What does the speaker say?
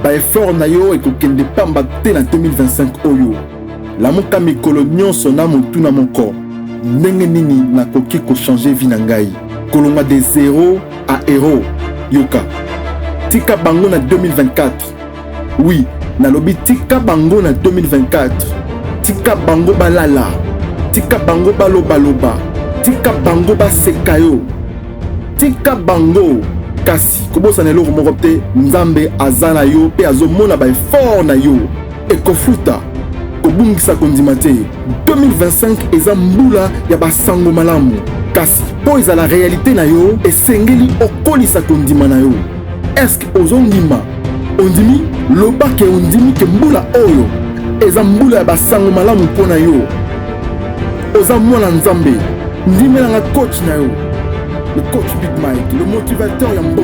ba effort na yo ekokende pamba te na 2025 oyo. Lamuka mikolo nyonso na motu na moko. Ndenge nini nakoki ko changer vie na ngai. Kolonga de 0 à héros. Yoka. Tika bango na 2024. Oui, nalobi tika bango na 2024. Tika bango balala. Tika bango baloba. Tika bango basekayo. Tika bango. Kasi kobosa na eloko moko te Nzambe azana yo pe azomona ba effort na yo ekofuta kobungisa kondima te. 2025 eza mbula ya basango malamu kasi po eza la réalité na yo esengeli okolisa kondima na yo. Est-ce que ozondima ondimi loba ke ondimi ke mbula oyo eza mbula ya basango malamu mpona yo oza mwana Nzambe ndimelanga coach na yo. Le coach Big Mike, le motivateur Yambo.